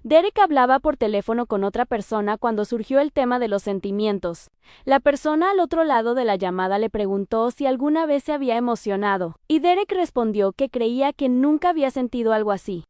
Derek hablaba por teléfono con otra persona cuando surgió el tema de los sentimientos. La persona al otro lado de la llamada le preguntó si alguna vez se había emocionado, y Derek respondió que creía que nunca había sentido algo así.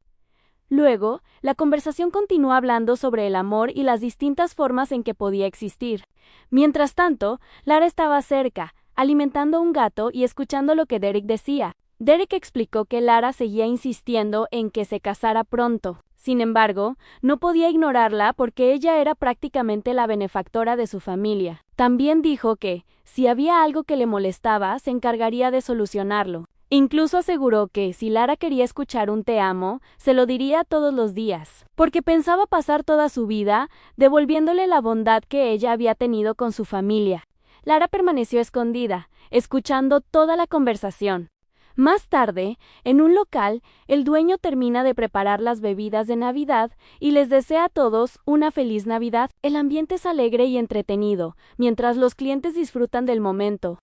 Luego, la conversación continuó hablando sobre el amor y las distintas formas en que podía existir. Mientras tanto, Lara estaba cerca, alimentando a un gato y escuchando lo que Derek decía. Derek explicó que Lara seguía insistiendo en que se casara pronto. Sin embargo, no podía ignorarla porque ella era prácticamente la benefactora de su familia. También dijo que, si había algo que le molestaba, se encargaría de solucionarlo. Incluso aseguró que, si Lara quería escuchar un te amo, se lo diría todos los días, porque pensaba pasar toda su vida devolviéndole la bondad que ella había tenido con su familia. Lara permaneció escondida, escuchando toda la conversación. Más tarde, en un local, el dueño termina de preparar las bebidas de Navidad y les desea a todos una feliz Navidad. El ambiente es alegre y entretenido, mientras los clientes disfrutan del momento.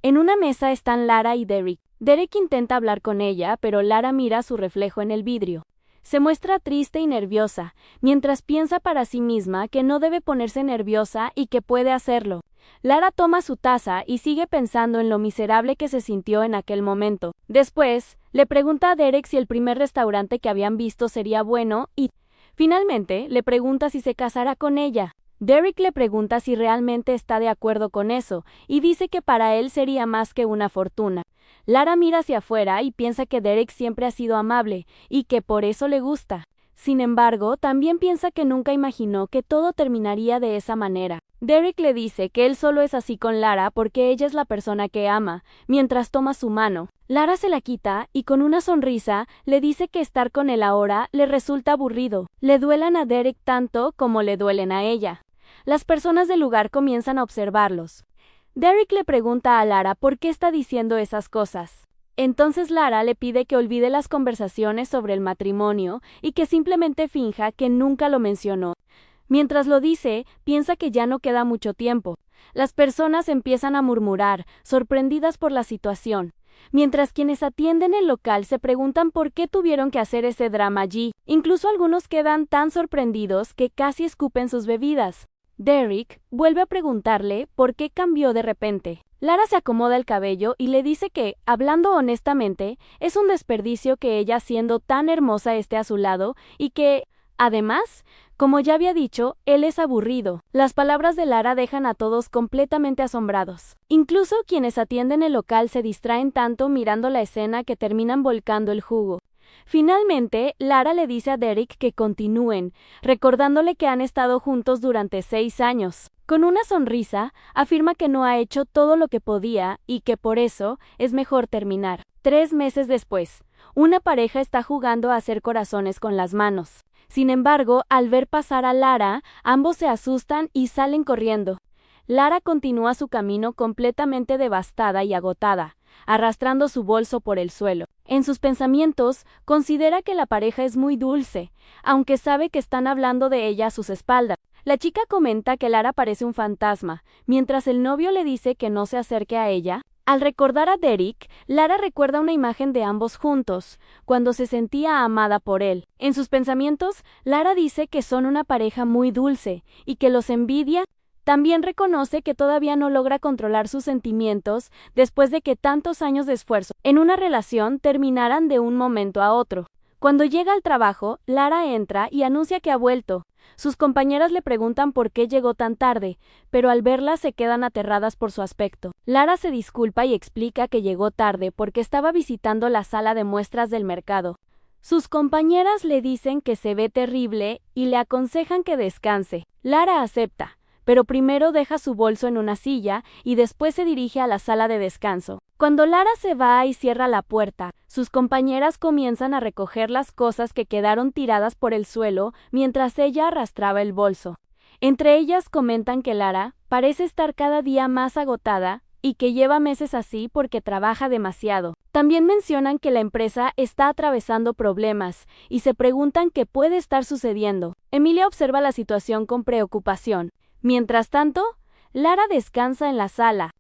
En una mesa están Lara y Derek. Derek intenta hablar con ella, pero Lara mira su reflejo en el vidrio. Se muestra triste y nerviosa, mientras piensa para sí misma que no debe ponerse nerviosa y que puede hacerlo. Lara toma su taza y sigue pensando en lo miserable que se sintió en aquel momento. Después, le pregunta a Derek si el primer restaurante que habían visto sería bueno y, finalmente, le pregunta si se casará con ella. Derek le pregunta si realmente está de acuerdo con eso, y dice que para él sería más que una fortuna. Lara mira hacia afuera y piensa que Derek siempre ha sido amable, y que por eso le gusta. Sin embargo, también piensa que nunca imaginó que todo terminaría de esa manera. Derek le dice que él solo es así con Lara porque ella es la persona que ama, mientras toma su mano. Lara se la quita y con una sonrisa le dice que estar con él ahora le resulta aburrido. Le duelan a Derek tanto como le duelen a ella. Las personas del lugar comienzan a observarlos. Derek le pregunta a Lara por qué está diciendo esas cosas. Entonces Lara le pide que olvide las conversaciones sobre el matrimonio y que simplemente finja que nunca lo mencionó. Mientras lo dice, piensa que ya no queda mucho tiempo. Las personas empiezan a murmurar, sorprendidas por la situación, mientras quienes atienden el local se preguntan por qué tuvieron que hacer ese drama allí. Incluso algunos quedan tan sorprendidos que casi escupen sus bebidas. Derek vuelve a preguntarle por qué cambió de repente. Lara se acomoda el cabello y le dice que, hablando honestamente, es un desperdicio que ella siendo tan hermosa esté a su lado y que, además, como ya había dicho, él es aburrido. Las palabras de Lara dejan a todos completamente asombrados. Incluso quienes atienden el local se distraen tanto mirando la escena que terminan volcando el jugo. Finalmente, Lara le dice a Derek que continúen, recordándole que han estado juntos durante 6 años. Con una sonrisa, afirma que no ha hecho todo lo que podía y que por eso es mejor terminar. 3 meses después, una pareja está jugando a hacer corazones con las manos. Sin embargo, al ver pasar a Lara, ambos se asustan y salen corriendo. Lara continúa su camino completamente devastada y agotada, arrastrando su bolso por el suelo. En sus pensamientos, considera que la pareja es muy dulce, aunque sabe que están hablando de ella a sus espaldas. La chica comenta que Lara parece un fantasma, mientras el novio le dice que no se acerque a ella. Al recordar a Derek, Lara recuerda una imagen de ambos juntos, cuando se sentía amada por él. En sus pensamientos, Lara dice que son una pareja muy dulce, y que los envidia. También reconoce que todavía no logra controlar sus sentimientos después de que tantos años de esfuerzo en una relación terminaran de un momento a otro. Cuando llega al trabajo, Lara entra y anuncia que ha vuelto. Sus compañeras le preguntan por qué llegó tan tarde, pero al verla se quedan aterradas por su aspecto. Lara se disculpa y explica que llegó tarde porque estaba visitando la sala de muestras del mercado. Sus compañeras le dicen que se ve terrible y le aconsejan que descanse. Lara acepta, pero primero deja su bolso en una silla y después se dirige a la sala de descanso. Cuando Lara se va y cierra la puerta, sus compañeras comienzan a recoger las cosas que quedaron tiradas por el suelo mientras ella arrastraba el bolso. Entre ellas comentan que Lara parece estar cada día más agotada y que lleva meses así porque trabaja demasiado. También mencionan que la empresa está atravesando problemas y se preguntan qué puede estar sucediendo. Emilia observa la situación con preocupación. Mientras tanto, Lara descansa en la sala.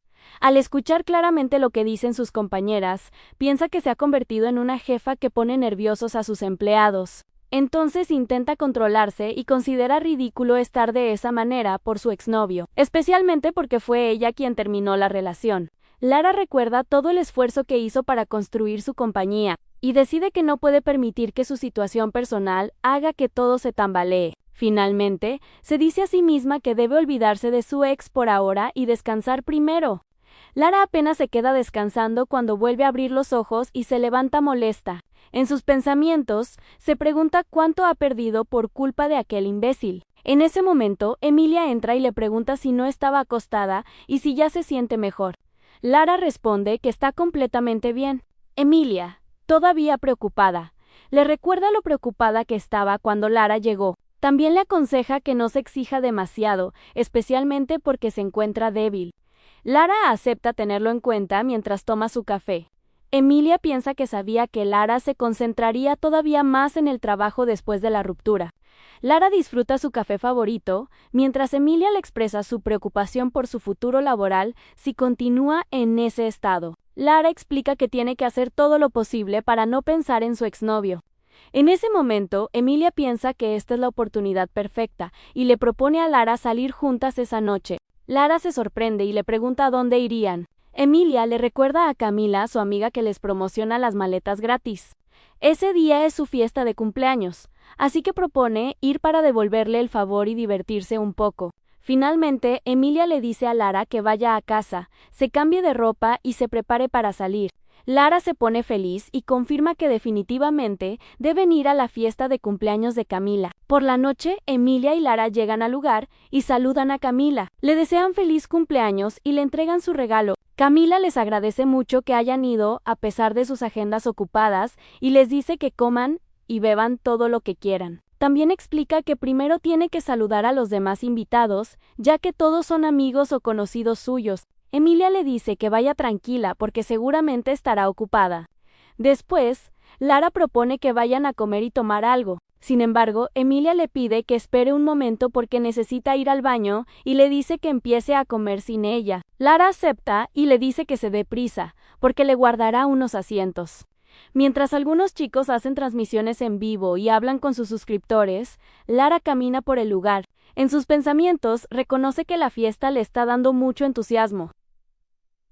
Al escuchar claramente lo que dicen sus compañeras, piensa que se ha convertido en una jefa que pone nerviosos a sus empleados. Entonces intenta controlarse y considera ridículo estar de esa manera por su exnovio, especialmente porque fue ella quien terminó la relación. Lara recuerda todo el esfuerzo que hizo para construir su compañía, y decide que no puede permitir que su situación personal haga que todo se tambalee. Finalmente, se dice a sí misma que debe olvidarse de su ex por ahora y descansar primero. Lara apenas se queda descansando cuando vuelve a abrir los ojos y se levanta molesta. En sus pensamientos, se pregunta cuánto ha perdido por culpa de aquel imbécil. En ese momento, Emilia entra y le pregunta si no estaba acostada y si ya se siente mejor. Lara responde que está completamente bien. Emilia, todavía preocupada, le recuerda lo preocupada que estaba cuando Lara llegó. También le aconseja que no se exija demasiado, especialmente porque se encuentra débil. Lara acepta tenerlo en cuenta mientras toma su café. Emilia piensa que sabía que Lara se concentraría todavía más en el trabajo después de la ruptura. Lara disfruta su café favorito, mientras Emilia le expresa su preocupación por su futuro laboral si continúa en ese estado. Lara explica que tiene que hacer todo lo posible para no pensar en su exnovio. En ese momento, Emilia piensa que esta es la oportunidad perfecta y le propone a Lara salir juntas esa noche. Lara se sorprende y le pregunta a dónde irían. Emilia le recuerda a Camila, su amiga, que les promociona las maletas gratis. Ese día es su fiesta de cumpleaños, así que propone ir para devolverle el favor y divertirse un poco. Finalmente, Emilia le dice a Lara que vaya a casa, se cambie de ropa y se prepare para salir. Lara se pone feliz y confirma que definitivamente deben ir a la fiesta de cumpleaños de Camila. Por la noche, Emilia y Lara llegan al lugar y saludan a Camila. Le desean feliz cumpleaños y le entregan su regalo. Camila les agradece mucho que hayan ido a pesar de sus agendas ocupadas y les dice que coman y beban todo lo que quieran. También explica que primero tiene que saludar a los demás invitados, ya que todos son amigos o conocidos suyos. Emilia le dice que vaya tranquila porque seguramente estará ocupada. Después, Lara propone que vayan a comer y tomar algo. Sin embargo, Emilia le pide que espere un momento porque necesita ir al baño y le dice que empiece a comer sin ella. Lara acepta y le dice que se dé prisa, porque le guardará unos asientos. Mientras algunos chicos hacen transmisiones en vivo y hablan con sus suscriptores, Lara camina por el lugar. En sus pensamientos, reconoce que la fiesta le está dando mucho entusiasmo,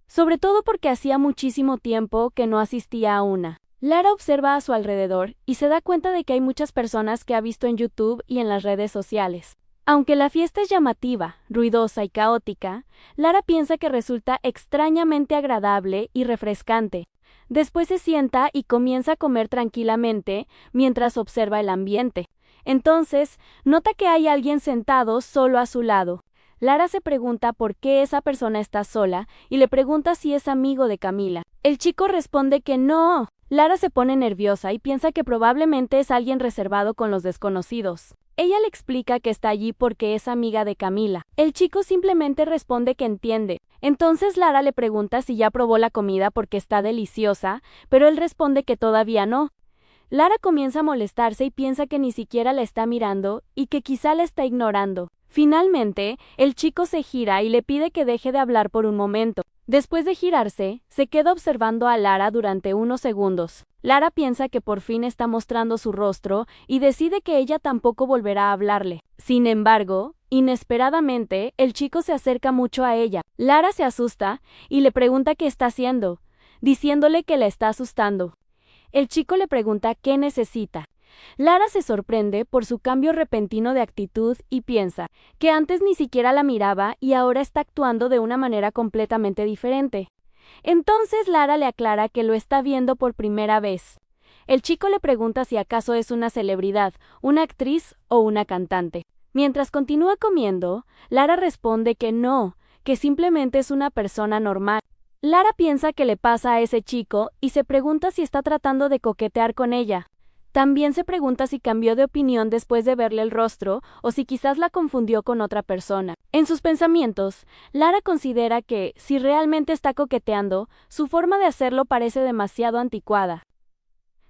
sobre todo porque hacía muchísimo tiempo que no asistía a una. Lara observa a su alrededor y se da cuenta de que hay muchas personas que ha visto en YouTube y en las redes sociales. Aunque la fiesta es llamativa, ruidosa y caótica, Lara piensa que resulta extrañamente agradable y refrescante. Después se sienta y comienza a comer tranquilamente mientras observa el ambiente. Entonces, nota que hay alguien sentado solo a su lado. Lara se pregunta por qué esa persona está sola y le pregunta si es amigo de Camila. El chico responde que no. Lara se pone nerviosa y piensa que probablemente es alguien reservado con los desconocidos. Ella le explica que está allí porque es amiga de Camila. El chico simplemente responde que entiende. Entonces Lara le pregunta si ya probó la comida porque está deliciosa, pero él responde que todavía no. Lara comienza a molestarse y piensa que ni siquiera la está mirando y que quizá la está ignorando. Finalmente, el chico se gira y le pide que deje de hablar por un momento. Después de girarse, se queda observando a Lara durante unos segundos. Lara piensa que por fin está mostrando su rostro y decide que ella tampoco volverá a hablarle. Sin embargo, inesperadamente, el chico se acerca mucho a ella. Lara se asusta y le pregunta qué está haciendo, diciéndole que la está asustando. El chico le pregunta qué necesita. Lara se sorprende por su cambio repentino de actitud y piensa que antes ni siquiera la miraba y ahora está actuando de una manera completamente diferente. Entonces Lara le aclara que lo está viendo por primera vez. El chico le pregunta si acaso es una celebridad, una actriz o una cantante. Mientras continúa comiendo, Lara responde que no, que simplemente es una persona normal. Lara piensa que le pasa a ese chico y se pregunta si está tratando de coquetear con ella. También se pregunta si cambió de opinión después de verle el rostro o si quizás la confundió con otra persona. En sus pensamientos, Lara considera que, si realmente está coqueteando, su forma de hacerlo parece demasiado anticuada.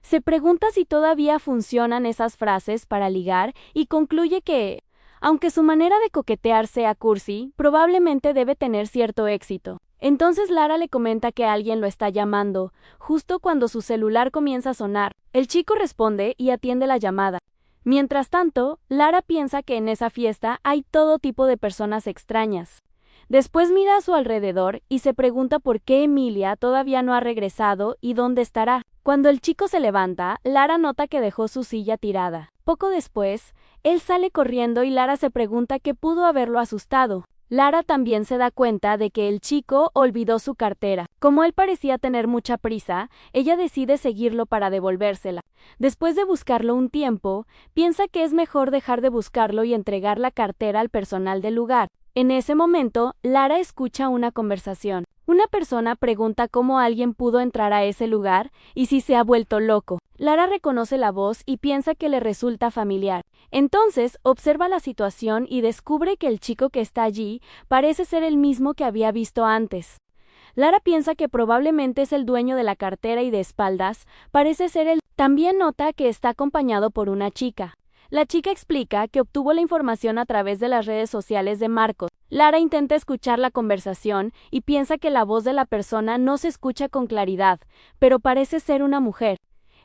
Se pregunta si todavía funcionan esas frases para ligar y concluye que, aunque su manera de coquetear sea cursi, probablemente debe tener cierto éxito. Entonces Lara le comenta que alguien lo está llamando, justo cuando su celular comienza a sonar. El chico responde y atiende la llamada. Mientras tanto, Lara piensa que en esa fiesta hay todo tipo de personas extrañas. Después mira a su alrededor y se pregunta por qué Emilia todavía no ha regresado y dónde estará. Cuando el chico se levanta, Lara nota que dejó su silla tirada. Poco después, él sale corriendo y Lara se pregunta qué pudo haberlo asustado. Lara también se da cuenta de que el chico olvidó su cartera. Como él parecía tener mucha prisa, ella decide seguirlo para devolvérsela. Después de buscarlo un tiempo, piensa que es mejor dejar de buscarlo y entregar la cartera al personal del lugar. En ese momento, Lara escucha una conversación. Una persona pregunta cómo alguien pudo entrar a ese lugar y si se ha vuelto loco. Lara reconoce la voz y piensa que le resulta familiar. Entonces, observa la situación y descubre que el chico que está allí parece ser el mismo que había visto antes. Lara piensa que probablemente es el dueño de la cartera y de espaldas parece ser él. También nota que está acompañado por una chica. La chica explica que obtuvo la información a través de las redes sociales de Marcos. Lara intenta escuchar la conversación y piensa que la voz de la persona no se escucha con claridad, pero parece ser una mujer.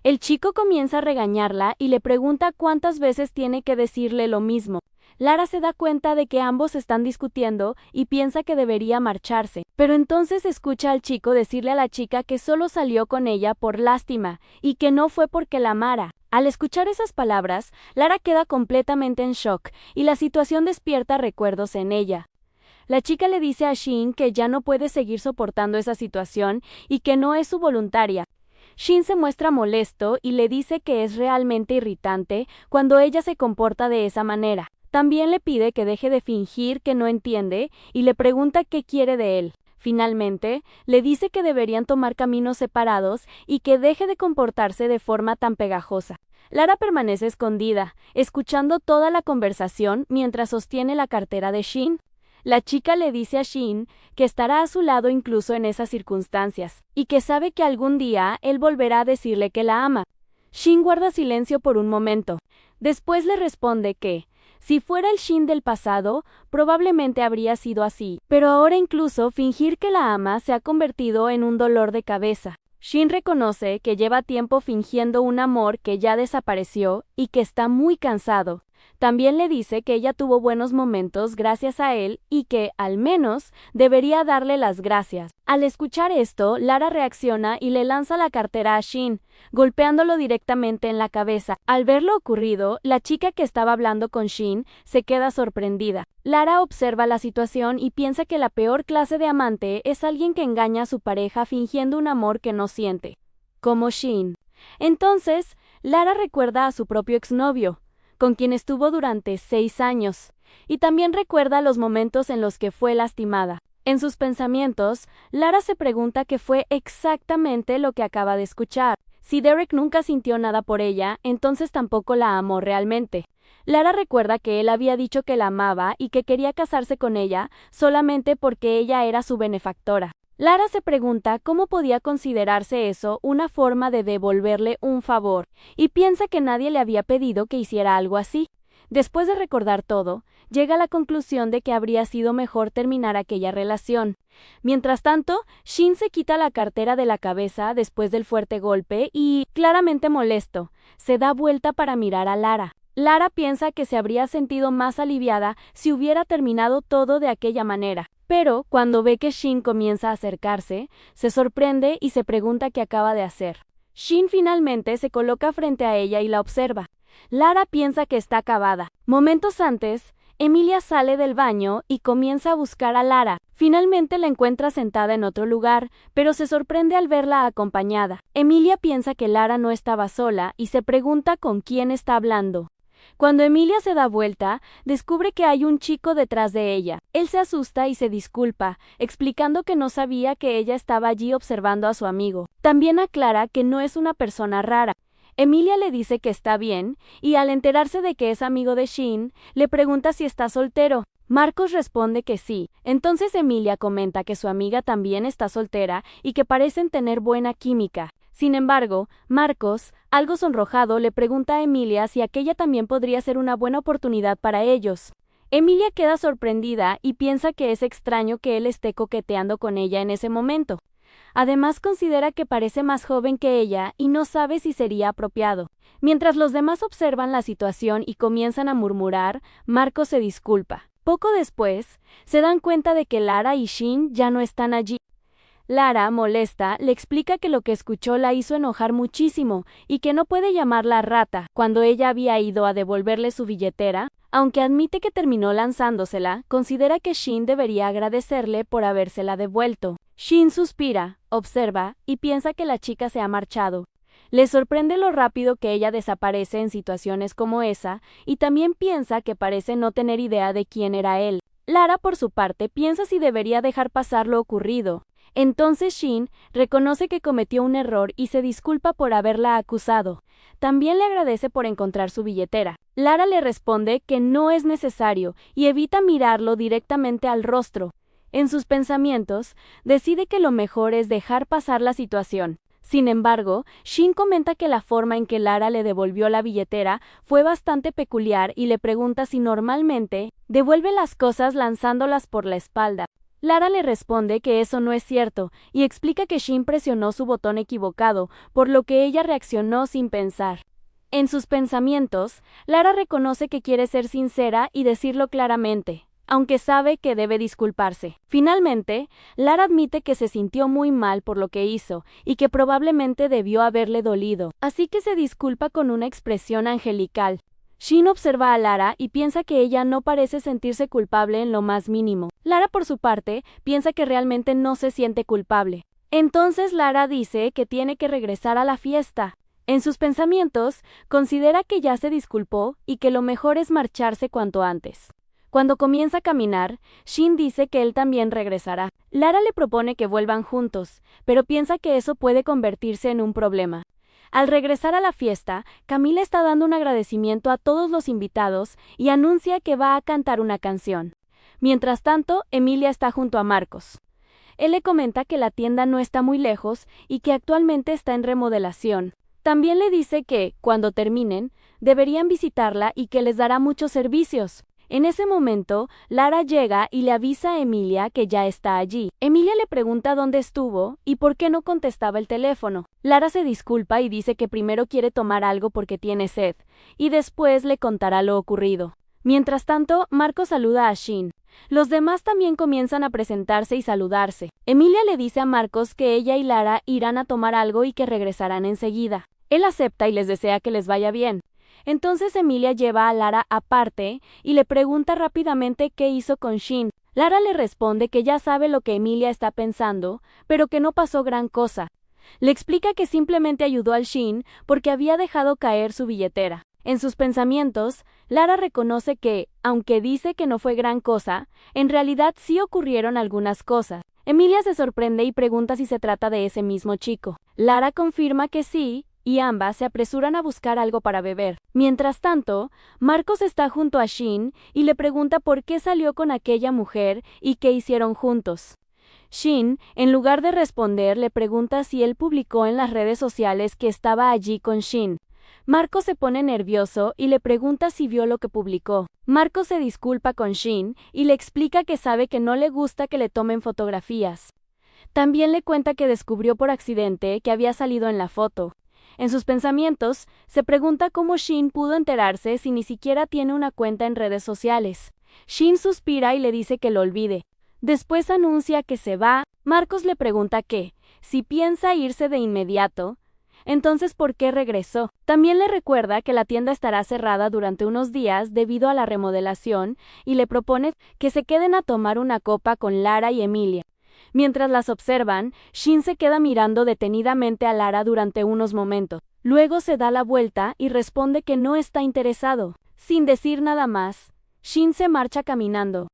El chico comienza a regañarla y le pregunta cuántas veces tiene que decirle lo mismo. Lara se da cuenta de que ambos están discutiendo y piensa que debería marcharse, pero entonces escucha al chico decirle a la chica que solo salió con ella por lástima y que no fue porque la amara. Al escuchar esas palabras, Lara queda completamente en shock y la situación despierta recuerdos en ella. La chica le dice a Shin que ya no puede seguir soportando esa situación y que no es su voluntaria. Shin se muestra molesto y le dice que es realmente irritante cuando ella se comporta de esa manera. También le pide que deje de fingir que no entiende y le pregunta qué quiere de él. Finalmente, le dice que deberían tomar caminos separados y que deje de comportarse de forma tan pegajosa. Lara permanece escondida, escuchando toda la conversación mientras sostiene la cartera de Shin. La chica le dice a Shin que estará a su lado incluso en esas circunstancias, y que sabe que algún día él volverá a decirle que la ama. Shin guarda silencio por un momento. Después le responde que, si fuera el Shin del pasado, probablemente habría sido así, pero ahora incluso fingir que la ama se ha convertido en un dolor de cabeza. Shin reconoce que lleva tiempo fingiendo un amor que ya desapareció y que está muy cansado. También le dice que ella tuvo buenos momentos gracias a él y que, al menos, debería darle las gracias. Al escuchar esto, Lara reacciona y le lanza la cartera a Shin, golpeándolo directamente en la cabeza. Al ver lo ocurrido, la chica que estaba hablando con Shin se queda sorprendida. Lara observa la situación y piensa que la peor clase de amante es alguien que engaña a su pareja fingiendo un amor que no siente, como Shin. Entonces, Lara recuerda a su propio exnovio, con quien estuvo durante 6 años, y también recuerda los momentos en los que fue lastimada. En sus pensamientos, Lara se pregunta qué fue exactamente lo que acaba de escuchar. Si Derek nunca sintió nada por ella, entonces tampoco la amó realmente. Lara recuerda que él había dicho que la amaba y que quería casarse con ella solamente porque ella era su benefactora. Lara se pregunta cómo podía considerarse eso una forma de devolverle un favor, y piensa que nadie le había pedido que hiciera algo así. Después de recordar todo, llega a la conclusión de que habría sido mejor terminar aquella relación. Mientras tanto, Shin se quita la cartera de la cabeza después del fuerte golpe y, claramente molesto, se da vuelta para mirar a Lara. Lara piensa que se habría sentido más aliviada si hubiera terminado todo de aquella manera. Pero, cuando ve que Shin comienza a acercarse, se sorprende y se pregunta qué acaba de hacer. Shin finalmente se coloca frente a ella y la observa. Lara piensa que está acabada. Momentos antes, Emilia sale del baño y comienza a buscar a Lara. Finalmente la encuentra sentada en otro lugar, pero se sorprende al verla acompañada. Emilia piensa que Lara no estaba sola y se pregunta con quién está hablando. Cuando Emilia se da vuelta, descubre que hay un chico detrás de ella. Él se asusta y se disculpa, explicando que no sabía que ella estaba allí observando a su amigo. También aclara que no es una persona rara. Emilia le dice que está bien, y al enterarse de que es amigo de Shin, le pregunta si está soltero. Marcos responde que sí. Entonces Emilia comenta que su amiga también está soltera y que parecen tener buena química. Sin embargo, Marcos, algo sonrojado, le pregunta a Emilia si aquella también podría ser una buena oportunidad para ellos. Emilia queda sorprendida y piensa que es extraño que él esté coqueteando con ella en ese momento. Además considera que parece más joven que ella y no sabe si sería apropiado. Mientras los demás observan la situación y comienzan a murmurar, Marcos se disculpa. Poco después, se dan cuenta de que Lara y Shin ya no están allí. Lara, molesta, le explica que lo que escuchó la hizo enojar muchísimo y que no puede llamarla rata cuando ella había ido a devolverle su billetera. Aunque admite que terminó lanzándosela, considera que Shin debería agradecerle por habérsela devuelto. Shin suspira, observa y piensa que la chica se ha marchado. Le sorprende lo rápido que ella desaparece en situaciones como esa y también piensa que parece no tener idea de quién era él. Lara, por su parte, piensa si debería dejar pasar lo ocurrido. Entonces Shin reconoce que cometió un error y se disculpa por haberla acusado. También le agradece por encontrar su billetera. Lara le responde que no es necesario y evita mirarlo directamente al rostro. En sus pensamientos, decide que lo mejor es dejar pasar la situación. Sin embargo, Shin comenta que la forma en que Lara le devolvió la billetera fue bastante peculiar y le pregunta si normalmente devuelve las cosas lanzándolas por la espalda. Lara le responde que eso no es cierto y explica que Shin presionó su botón equivocado, por lo que ella reaccionó sin pensar. En sus pensamientos, Lara reconoce que quiere ser sincera y decirlo claramente, aunque sabe que debe disculparse. Finalmente, Lara admite que se sintió muy mal por lo que hizo y que probablemente debió haberle dolido, así que se disculpa con una expresión angelical. Shin observa a Lara y piensa que ella no parece sentirse culpable en lo más mínimo. Lara, por su parte, piensa que realmente no se siente culpable. Entonces Lara dice que tiene que regresar a la fiesta. En sus pensamientos, considera que ya se disculpó y que lo mejor es marcharse cuanto antes. Cuando comienza a caminar, Shin dice que él también regresará. Lara le propone que vuelvan juntos, pero piensa que eso puede convertirse en un problema. Al regresar a la fiesta, Camila está dando un agradecimiento a todos los invitados y anuncia que va a cantar una canción. Mientras tanto, Emilia está junto a Marcos. Él le comenta que la tienda no está muy lejos y que actualmente está en remodelación. También le dice que, cuando terminen, deberían visitarla y que les dará muchos servicios. En ese momento, Lara llega y le avisa a Emilia que ya está allí. Emilia le pregunta dónde estuvo y por qué no contestaba el teléfono. Lara se disculpa y dice que primero quiere tomar algo porque tiene sed, y después le contará lo ocurrido. Mientras tanto, Marco saluda a Shin. Los demás también comienzan a presentarse y saludarse. Emilia le dice a Marcos que ella y Lara irán a tomar algo y que regresarán enseguida. Él acepta y les desea que les vaya bien. Entonces Emilia lleva a Lara aparte y le pregunta rápidamente qué hizo con Shin. Lara le responde que ya sabe lo que Emilia está pensando, pero que no pasó gran cosa. Le explica que simplemente ayudó al Shin porque había dejado caer su billetera. En sus pensamientos, Lara reconoce que, aunque dice que no fue gran cosa, en realidad sí ocurrieron algunas cosas. Emilia se sorprende y pregunta si se trata de ese mismo chico. Lara confirma que sí, y ambas se apresuran a buscar algo para beber. Mientras tanto, Marcos está junto a Shin y le pregunta por qué salió con aquella mujer y qué hicieron juntos. Shin, en lugar de responder, le pregunta si él publicó en las redes sociales que estaba allí con Shin. Marcos se pone nervioso y le pregunta si vio lo que publicó. Marcos se disculpa con Shin y le explica que sabe que no le gusta que le tomen fotografías. También le cuenta que descubrió por accidente que había salido en la foto. En sus pensamientos, se pregunta cómo Shin pudo enterarse si ni siquiera tiene una cuenta en redes sociales. Shin suspira y le dice que lo olvide. Después anuncia que se va. Marcos le pregunta si piensa irse de inmediato, entonces ¿por qué regresó? También le recuerda que la tienda estará cerrada durante unos días debido a la remodelación y le propone que se queden a tomar una copa con Lara y Emilia. Mientras las observan, Shin se queda mirando detenidamente a Lara durante unos momentos. Luego se da la vuelta y responde que no está interesado. Sin decir nada más, Shin se marcha caminando.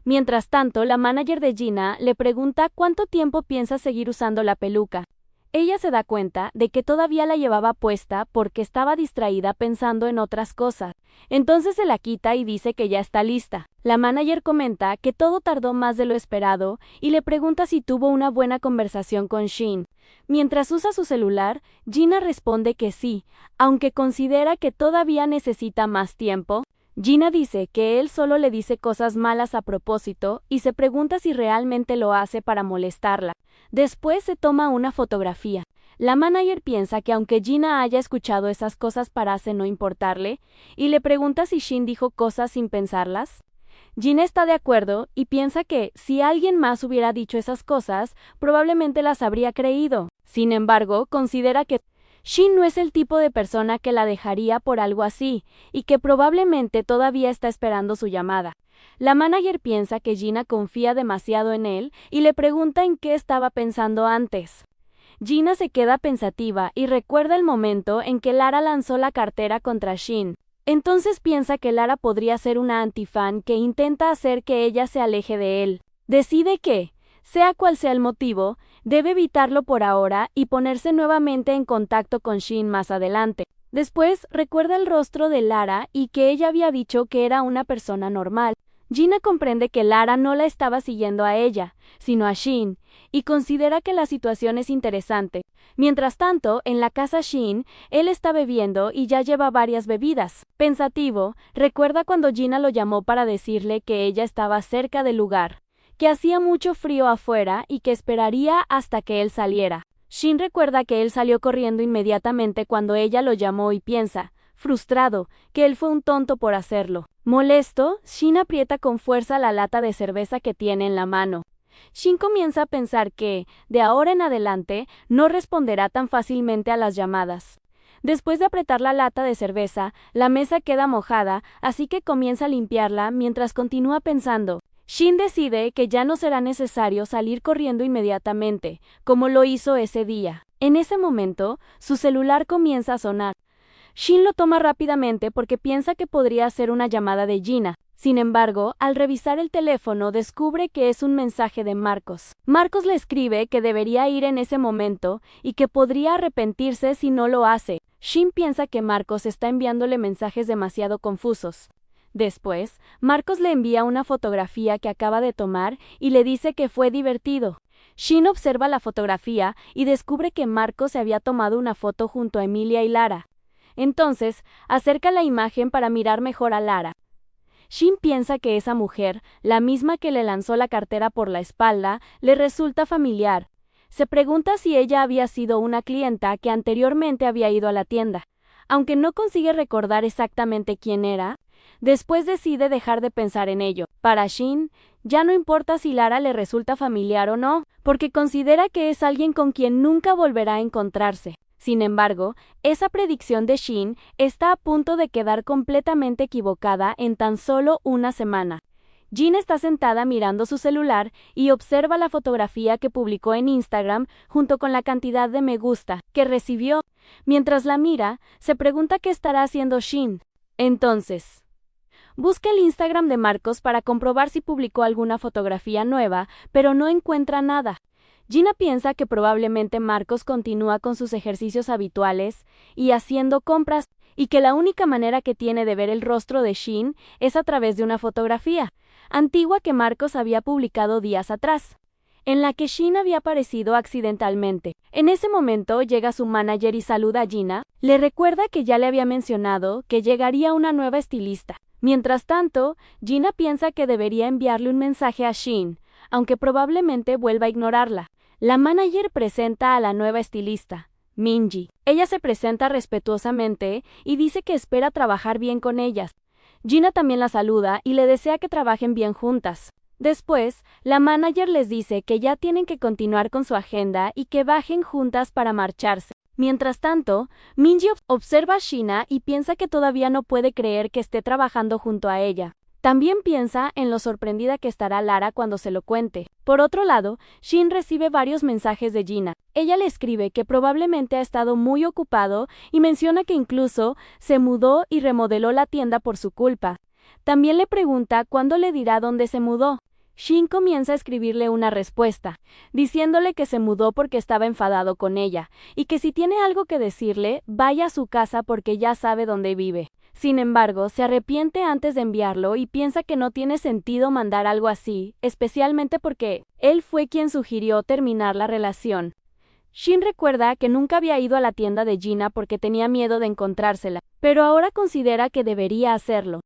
Mientras tanto, la manager de Gina le pregunta cuánto tiempo piensa seguir usando la peluca. Ella se da cuenta de que todavía la llevaba puesta porque estaba distraída pensando en otras cosas. Entonces se la quita y dice que ya está lista. La manager comenta que todo tardó más de lo esperado y le pregunta si tuvo una buena conversación con Shin. Mientras usa su celular, Gina responde que sí, aunque considera que todavía necesita más tiempo. Gina dice que él solo le dice cosas malas a propósito y se pregunta si realmente lo hace para molestarla. Después se toma una fotografía. La manager piensa que aunque Gina haya escuchado esas cosas parece no importarle, y le pregunta si Shin dijo cosas sin pensarlas. Gina está de acuerdo y piensa que, si alguien más hubiera dicho esas cosas, probablemente las habría creído. Sin embargo, considera que Shin no es el tipo de persona que la dejaría por algo así, y que probablemente todavía está esperando su llamada. La manager piensa que Gina confía demasiado en él y le pregunta en qué estaba pensando antes. Gina se queda pensativa y recuerda el momento en que Lara lanzó la cartera contra Shin. Entonces piensa que Lara podría ser una antifan que intenta hacer que ella se aleje de él. Decide que, sea cual sea el motivo, debe evitarlo por ahora y ponerse nuevamente en contacto con Shin más adelante. Después, recuerda el rostro de Lara y que ella había dicho que era una persona normal. Gina comprende que Lara no la estaba siguiendo a ella, sino a Shin, y considera que la situación es interesante. Mientras tanto, en la casa Shin, él está bebiendo y ya lleva varias bebidas. Pensativo, recuerda cuando Gina lo llamó para decirle que ella estaba cerca del lugar, que hacía mucho frío afuera y que esperaría hasta que él saliera. Shin recuerda que él salió corriendo inmediatamente cuando ella lo llamó y piensa, frustrado, que él fue un tonto por hacerlo. Molesto, Shin aprieta con fuerza la lata de cerveza que tiene en la mano. Shin comienza a pensar que, de ahora en adelante, no responderá tan fácilmente a las llamadas. Después de apretar la lata de cerveza, la mesa queda mojada, así que comienza a limpiarla mientras continúa pensando. Shin decide que ya no será necesario salir corriendo inmediatamente, como lo hizo ese día. En ese momento, su celular comienza a sonar. Shin lo toma rápidamente porque piensa que podría ser una llamada de Gina. Sin embargo, al revisar el teléfono descubre que es un mensaje de Marcos. Marcos le escribe que debería ir en ese momento y que podría arrepentirse si no lo hace. Shin piensa que Marcos está enviándole mensajes demasiado confusos. Después, Marcos le envía una fotografía que acaba de tomar y le dice que fue divertido. Shin observa la fotografía y descubre que Marcos se había tomado una foto junto a Emilia y Lara. Entonces, acerca la imagen para mirar mejor a Lara. Shin piensa que esa mujer, la misma que le lanzó la cartera por la espalda, le resulta familiar. Se pregunta si ella había sido una clienta que anteriormente había ido a la tienda. Aunque no consigue recordar exactamente quién era, después decide dejar de pensar en ello. Para Shin, ya no importa si Lara le resulta familiar o no, porque considera que es alguien con quien nunca volverá a encontrarse. Sin embargo, esa predicción de Shin está a punto de quedar completamente equivocada en tan solo una semana. Gina está sentada mirando su celular y observa la fotografía que publicó en Instagram junto con la cantidad de me gusta que recibió. Mientras la mira, se pregunta qué estará haciendo Shin. Entonces, busca el Instagram de Marcos para comprobar si publicó alguna fotografía nueva, pero no encuentra nada. Gina piensa que probablemente Marcos continúa con sus ejercicios habituales y haciendo compras, y que la única manera que tiene de ver el rostro de Shin es a través de una fotografía antigua que Marcos había publicado días atrás, en la que Shin había aparecido accidentalmente. En ese momento llega su manager y saluda a Gina, le recuerda que ya le había mencionado que llegaría una nueva estilista. Mientras tanto, Gina piensa que debería enviarle un mensaje a Shin, aunque probablemente vuelva a ignorarla. La manager presenta a la nueva estilista, Minji. Ella se presenta respetuosamente y dice que espera trabajar bien con ellas. Gina también la saluda y le desea que trabajen bien juntas. Después, la manager les dice que ya tienen que continuar con su agenda y que bajen juntas para marcharse. Mientras tanto, Minji observa a Shina y piensa que todavía no puede creer que esté trabajando junto a ella. También piensa en lo sorprendida que estará Lara cuando se lo cuente. Por otro lado, Shin recibe varios mensajes de Gina. Ella le escribe que probablemente ha estado muy ocupado y menciona que incluso se mudó y remodeló la tienda por su culpa. También le pregunta cuándo le dirá dónde se mudó. Shin comienza a escribirle una respuesta, diciéndole que se mudó porque estaba enfadado con ella, y que si tiene algo que decirle, vaya a su casa porque ya sabe dónde vive. Sin embargo, se arrepiente antes de enviarlo y piensa que no tiene sentido mandar algo así, especialmente porque él fue quien sugirió terminar la relación. Shin recuerda que nunca había ido a la tienda de Gina porque tenía miedo de encontrársela, pero ahora considera que debería hacerlo.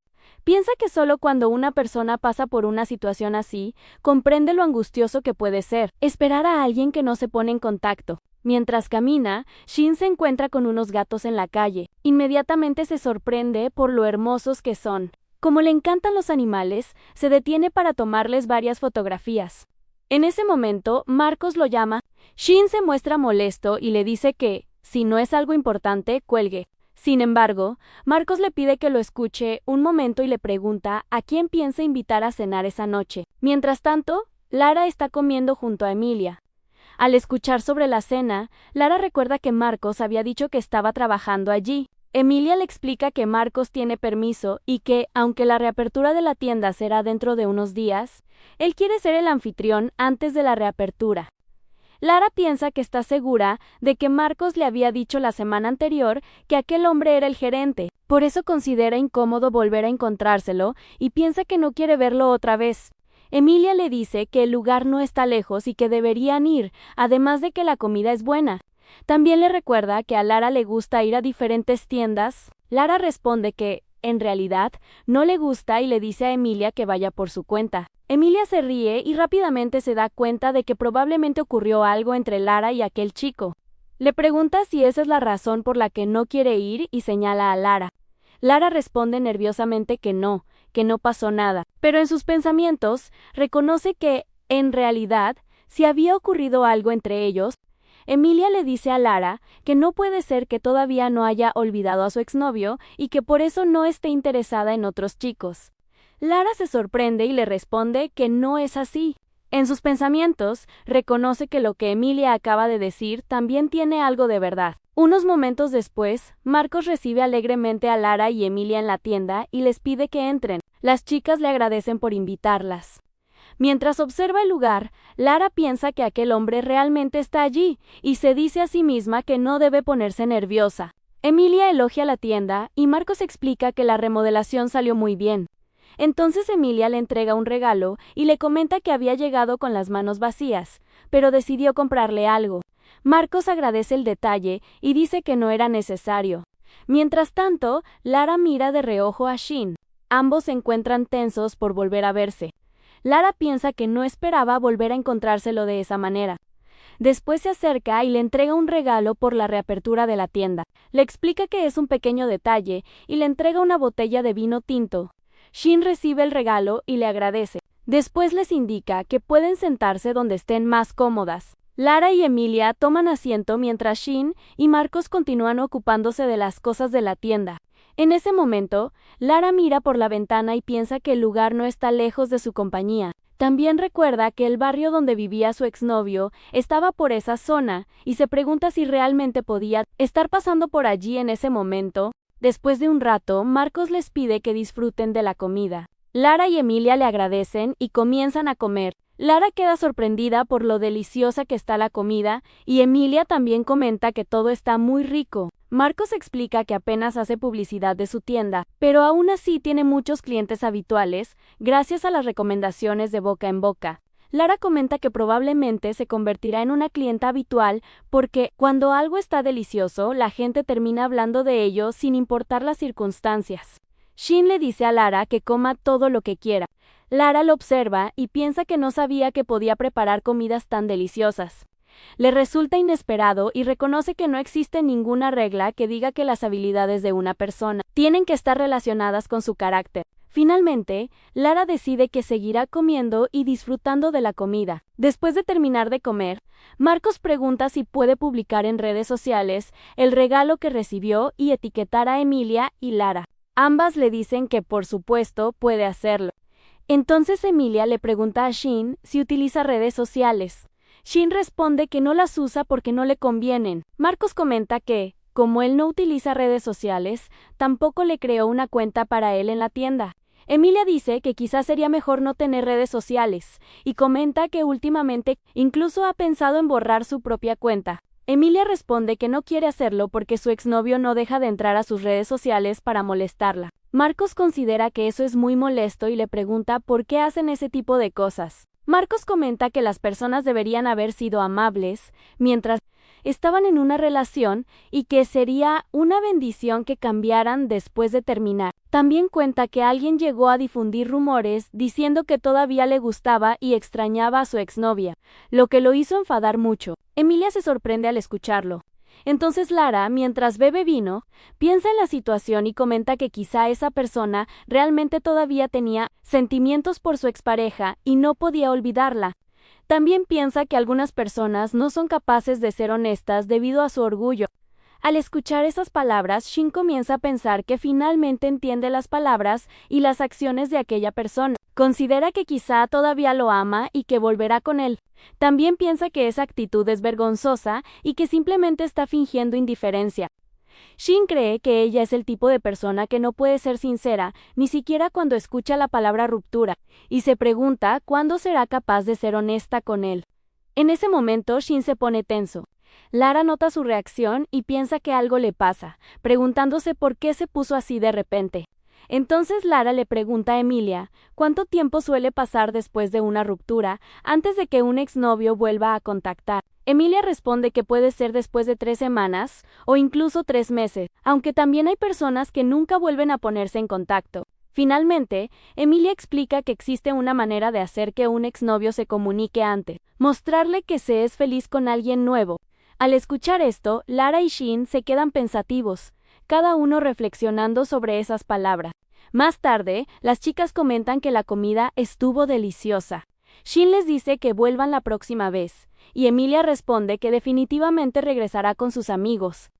Piensa que solo cuando una persona pasa por una situación así, comprende lo angustioso que puede ser esperar a alguien que no se pone en contacto. Mientras camina, Shin se encuentra con unos gatos en la calle. Inmediatamente se sorprende por lo hermosos que son. Como le encantan los animales, se detiene para tomarles varias fotografías. En ese momento, Marcos lo llama. Shin se muestra molesto y le dice que, si no es algo importante, cuelgue. Sin embargo, Marcos le pide que lo escuche un momento y le pregunta a quién piensa invitar a cenar esa noche. Mientras tanto, Lara está comiendo junto a Emilia. Al escuchar sobre la cena, Lara recuerda que Marcos había dicho que estaba trabajando allí. Emilia le explica que Marcos tiene permiso y que, aunque la reapertura de la tienda será dentro de unos días, él quiere ser el anfitrión antes de la reapertura. Lara piensa que está segura de que Marcos le había dicho la semana anterior que aquel hombre era el gerente, por eso considera incómodo volver a encontrárselo y piensa que no quiere verlo otra vez. Emilia le dice que el lugar no está lejos y que deberían ir, además de que la comida es buena. También le recuerda que a Lara le gusta ir a diferentes tiendas. Lara responde que, en realidad, no le gusta y le dice a Emilia que vaya por su cuenta. Emilia se ríe y rápidamente se da cuenta de que probablemente ocurrió algo entre Lara y aquel chico. Le pregunta si esa es la razón por la que no quiere ir y señala a Lara. Lara responde nerviosamente que no pasó nada, pero en sus pensamientos reconoce que, en realidad, si había ocurrido algo entre ellos. Emilia le dice a Lara que no puede ser que todavía no haya olvidado a su exnovio y que por eso no esté interesada en otros chicos. Lara se sorprende y le responde que no es así. En sus pensamientos, reconoce que lo que Emilia acaba de decir también tiene algo de verdad. Unos momentos después, Marcos recibe alegremente a Lara y Emilia en la tienda y les pide que entren. Las chicas le agradecen por invitarlas. Mientras observa el lugar, Lara piensa que aquel hombre realmente está allí y se dice a sí misma que no debe ponerse nerviosa. Emilia elogia la tienda y Marcos explica que la remodelación salió muy bien. Entonces Emilia le entrega un regalo y le comenta que había llegado con las manos vacías, pero decidió comprarle algo. Marcos agradece el detalle y dice que no era necesario. Mientras tanto, Lara mira de reojo a Shin. Ambos se encuentran tensos por volver a verse. Lara piensa que no esperaba volver a encontrárselo de esa manera. Después se acerca y le entrega un regalo por la reapertura de la tienda. Le explica que es un pequeño detalle y le entrega una botella de vino tinto. Shin recibe el regalo y le agradece. Después les indica que pueden sentarse donde estén más cómodas. Lara y Emilia toman asiento mientras Shin y Marcos continúan ocupándose de las cosas de la tienda. En ese momento, Lara mira por la ventana y piensa que el lugar no está lejos de su compañía. También recuerda que el barrio donde vivía su exnovio estaba por esa zona y se pregunta si realmente podía estar pasando por allí en ese momento. Después de un rato, Marcos les pide que disfruten de la comida. Lara y Emilia le agradecen y comienzan a comer. Lara queda sorprendida por lo deliciosa que está la comida y Emilia también comenta que todo está muy rico. Marcos explica que apenas hace publicidad de su tienda, pero aún así tiene muchos clientes habituales gracias a las recomendaciones de boca en boca. Lara comenta que probablemente se convertirá en una clienta habitual porque, cuando algo está delicioso, la gente termina hablando de ello sin importar las circunstancias. Shin le dice a Lara que coma todo lo que quiera. Lara lo observa y piensa que no sabía que podía preparar comidas tan deliciosas. Le resulta inesperado y reconoce que no existe ninguna regla que diga que las habilidades de una persona tienen que estar relacionadas con su carácter. Finalmente, Lara decide que seguirá comiendo y disfrutando de la comida. Después de terminar de comer, Marcos pregunta si puede publicar en redes sociales el regalo que recibió y etiquetar a Emilia y Lara. Ambas le dicen que por supuesto puede hacerlo. Entonces Emilia le pregunta a Shin si utiliza redes sociales. Shin responde que no las usa porque no le convienen. Marcos comenta que, como él no utiliza redes sociales, tampoco le creó una cuenta para él en la tienda. Emilia dice que quizás sería mejor no tener redes sociales, y comenta que últimamente incluso ha pensado en borrar su propia cuenta. Emilia responde que no quiere hacerlo porque su exnovio no deja de entrar a sus redes sociales para molestarla. Marcos considera que eso es muy molesto y le pregunta por qué hacen ese tipo de cosas. Marcos comenta que las personas deberían haber sido amables, mientras estaban en una relación y que sería una bendición que cambiaran después de terminar. También cuenta que alguien llegó a difundir rumores diciendo que todavía le gustaba y extrañaba a su exnovia, lo que lo hizo enfadar mucho. Emilia se sorprende al escucharlo. Entonces Lara, mientras bebe vino, piensa en la situación y comenta que quizá esa persona realmente todavía tenía sentimientos por su expareja y no podía olvidarla. También piensa que algunas personas no son capaces de ser honestas debido a su orgullo. Al escuchar esas palabras, Shin comienza a pensar que finalmente entiende las palabras y las acciones de aquella persona. Considera que quizá todavía lo ama y que volverá con él. También piensa que esa actitud es vergonzosa y que simplemente está fingiendo indiferencia. Shin cree que ella es el tipo de persona que no puede ser sincera, ni siquiera cuando escucha la palabra ruptura, y se pregunta cuándo será capaz de ser honesta con él. En ese momento, Shin se pone tenso. Lara nota su reacción y piensa que algo le pasa, preguntándose por qué se puso así de repente. Entonces Lara le pregunta a Emilia cuánto tiempo suele pasar después de una ruptura antes de que un exnovio vuelva a contactar. Emilia responde que puede ser después de 3 semanas o incluso 3 meses, aunque también hay personas que nunca vuelven a ponerse en contacto. Finalmente, Emilia explica que existe una manera de hacer que un exnovio se comunique antes, mostrarle que se es feliz con alguien nuevo. Al escuchar esto, Lara y Shin se quedan pensativos, cada uno reflexionando sobre esas palabras. Más tarde, las chicas comentan que la comida estuvo deliciosa. Shin les dice que vuelvan la próxima vez, y Emilia responde que definitivamente regresará con sus amigos.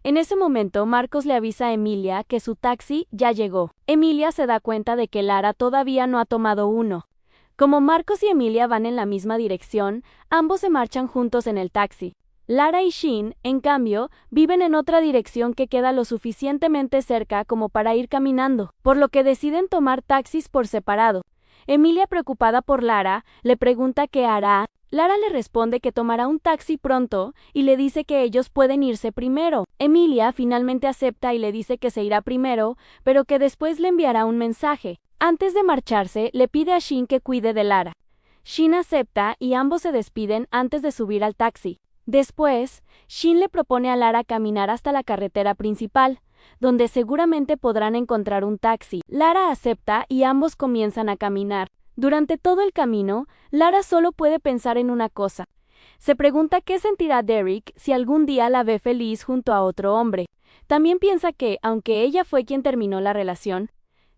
En ese momento, Marcos le avisa a Emilia que su taxi ya llegó. Emilia se da cuenta de que Lara todavía no ha tomado uno. Como Marcos y Emilia van en la misma dirección, ambos se marchan juntos en el taxi. Lara y Shin, en cambio, viven en otra dirección que queda lo suficientemente cerca como para ir caminando, por lo que deciden tomar taxis por separado. Emilia, preocupada por Lara, le pregunta qué hará. Lara le responde que tomará un taxi pronto y le dice que ellos pueden irse primero. Emilia finalmente acepta y le dice que se irá primero, pero que después le enviará un mensaje. Antes de marcharse, le pide a Shin que cuide de Lara. Shin acepta y ambos se despiden antes de subir al taxi. Después, Shin le propone a Lara caminar hasta la carretera principal, donde seguramente podrán encontrar un taxi. Lara acepta y ambos comienzan a caminar. Durante todo el camino, Lara solo puede pensar en una cosa. Se pregunta qué sentirá Derek si algún día la ve feliz junto a otro hombre. También piensa que, aunque ella fue quien terminó la relación,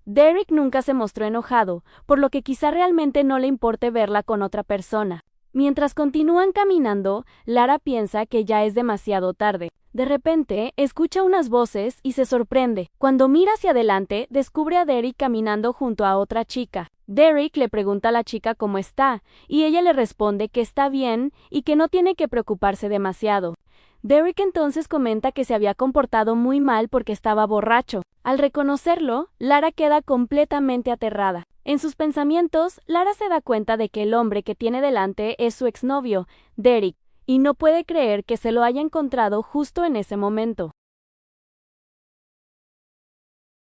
Derek nunca se mostró enojado, por lo que quizá realmente no le importe verla con otra persona. Mientras continúan caminando, Lara piensa que ya es demasiado tarde. De repente, escucha unas voces y se sorprende. Cuando mira hacia adelante, descubre a Derek caminando junto a otra chica. Derek le pregunta a la chica cómo está, y ella le responde que está bien y que no tiene que preocuparse demasiado. Derek entonces comenta que se había comportado muy mal porque estaba borracho. Al reconocerlo, Lara queda completamente aterrada. En sus pensamientos, Lara se da cuenta de que el hombre que tiene delante es su exnovio, Derek, y no puede creer que se lo haya encontrado justo en ese momento.